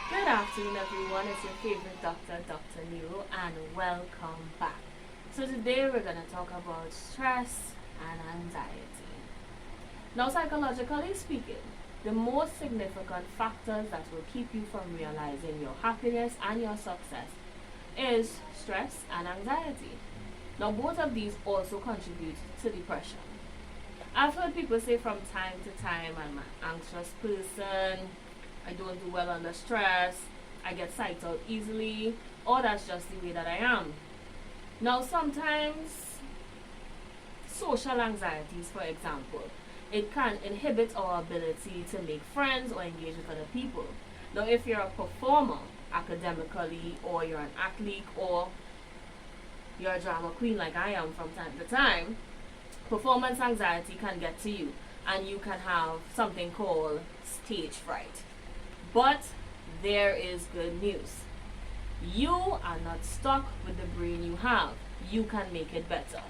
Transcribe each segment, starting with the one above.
Good afternoon, everyone. It's your favorite doctor, Dr. Nero, and welcome back. So today we're going to talk about stress and anxiety. Now, psychologically speaking, the most significant factors that will keep you from realizing your happiness and your success is stress and anxiety. Now, both of these also contribute to depression. I've heard people say from time to time, I'm an anxious person, I don't do well under stress, I get psyched out easily, or that's just the way that I am. Now, sometimes social anxieties, for example, it can inhibit our ability to make friends or engage with other people. Now, if you're a performer academically, or you're an athlete, or you're a drama queen like I am from time to time, performance anxiety can get to you, and you can have something called stage fright. But there is good news. You are not stuck with the brain you have. You can make it better.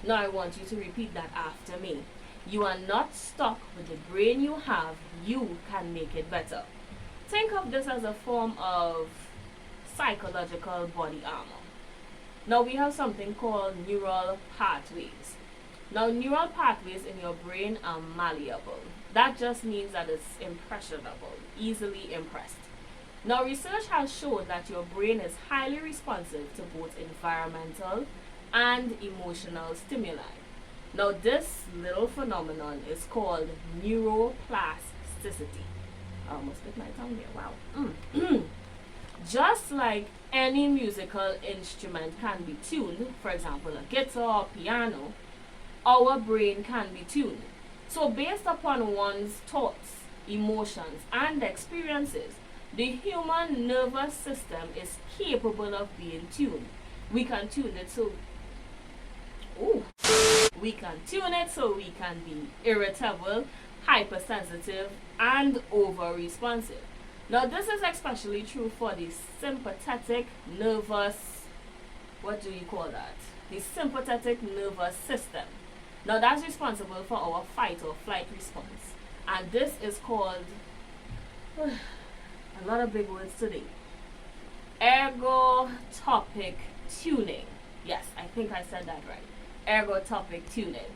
Now I want you to repeat that after me. You are not stuck with the brain you have. You can make it better. Think of this as a form of psychological body armor. Now we have something called neural pathways. Now neural pathways in your brain are malleable. That just means that it's impressionable, easily impressed. Now research has shown that your brain is highly responsive to both environmental and emotional stimuli. Now this little phenomenon is called neuroplasticity. I almost bit my tongue there, wow. Just like any musical instrument can be tuned, for example a guitar or piano, our brain can be tuned. So based upon one's thoughts, emotions, and experiences, the human nervous system is capable of being tuned. We can tune it so we can be irritable, hypersensitive, and over-responsive. Now this is especially true for the sympathetic nervous, what do you call that? The sympathetic nervous system. Now that's responsible for our fight or flight response. And this is called, a lot of big words today, ergotopic tuning. Yes, I think I said that right. Ergotopic tuning.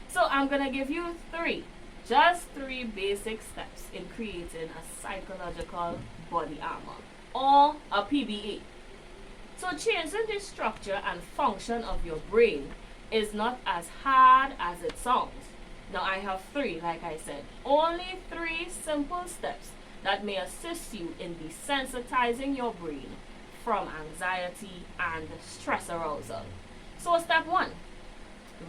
So I'm going to give you just three basic steps in creating a psychological body armor, or a PBA. So changing the structure and function of your brain is not as hard as it sounds. Now I have three, like I said, only three simple steps that may assist you in desensitizing your brain from anxiety and stress arousal. So step one,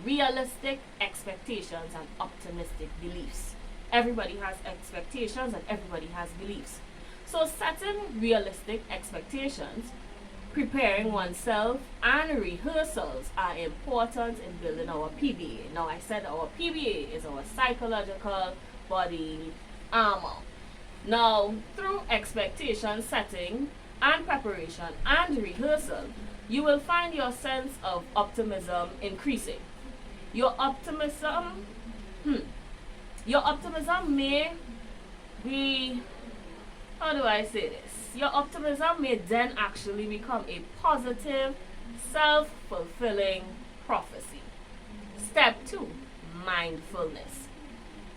realistic expectations and optimistic beliefs. Everybody has expectations and everybody has beliefs. So setting realistic expectations, preparing oneself, and rehearsals are important in building our PBA. Now I said our PBA is our psychological body armor. Now through expectation setting and preparation and rehearsal, you will find your sense of optimism increasing. Your optimism may be, how do I say this? Your optimism may then actually become a positive, self-fulfilling prophecy. Step 2, mindfulness.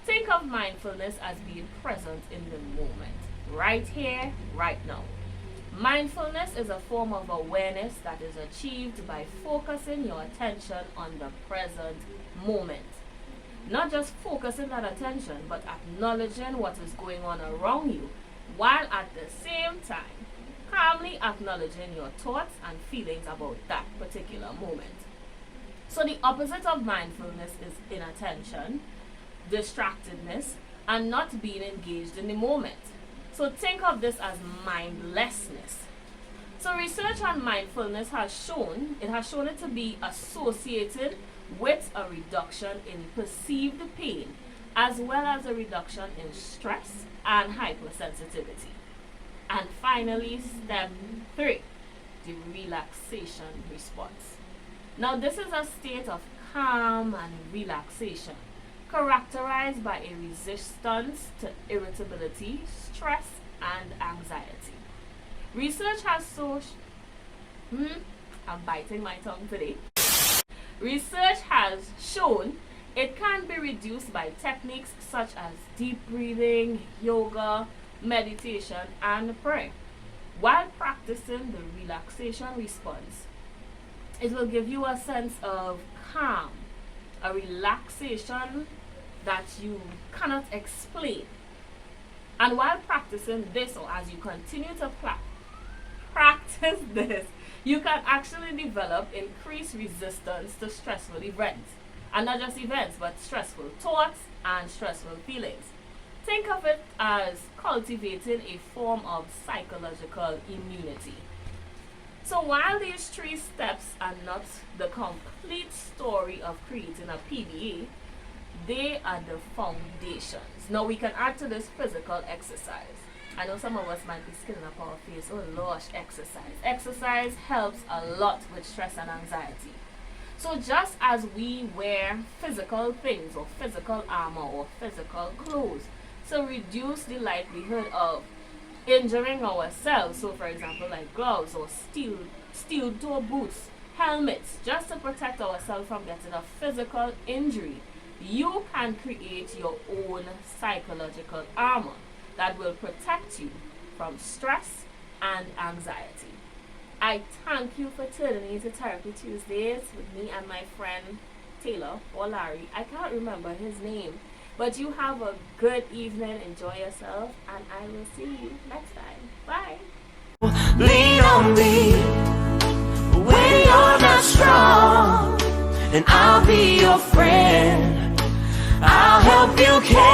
Think of mindfulness as being present in the moment, right here, right now. Mindfulness is a form of awareness that is achieved by focusing your attention on the present moment. Not just focusing that attention, but acknowledging what is going on around you, while at the same time calmly acknowledging your thoughts and feelings about that particular moment. So the opposite of mindfulness is inattention, distractedness, and not being engaged in the moment. So think of this as mindlessness. So research on mindfulness has shown it to be associated with a reduction in perceived pain, as well as a reduction in stress and hypersensitivity. And finally, step 3, the relaxation response. Now this is a state of calm and relaxation, characterized by a resistance to irritability, stress, and anxiety. Research has I'm biting my tongue today. Research has shown it can be reduced by techniques such as deep breathing, yoga, meditation, and prayer. While practicing the relaxation response, it will give you a sense of calm, a relaxation that you cannot explain. And while practicing this, or as you continue to practice this, you can actually develop increased resistance to stressful events. And not just events, but stressful thoughts and stressful feelings. Think of it as cultivating a form of psychological immunity. So while these 3 steps are not the complete story of creating a PDA, they are the foundations. Now we can add to this physical exercise. I know some of us might be skinning up our face. Oh gosh, exercise. Exercise helps a lot with stress and anxiety. So just as we wear physical things or physical armor or physical clothes to reduce the likelihood of injuring ourselves, so for example like gloves or steel toe boots, helmets, just to protect ourselves from getting a physical injury, you can create your own psychological armor that will protect you from stress and anxiety. I thank you for tuning in to Therapy Tuesdays with me and my friend Taylor or Larry. I can't remember his name. But you have a good evening. Enjoy yourself. And I will see you next time. Bye. Lean on me when you're not strong, and I'll be your friend. I'll help you carry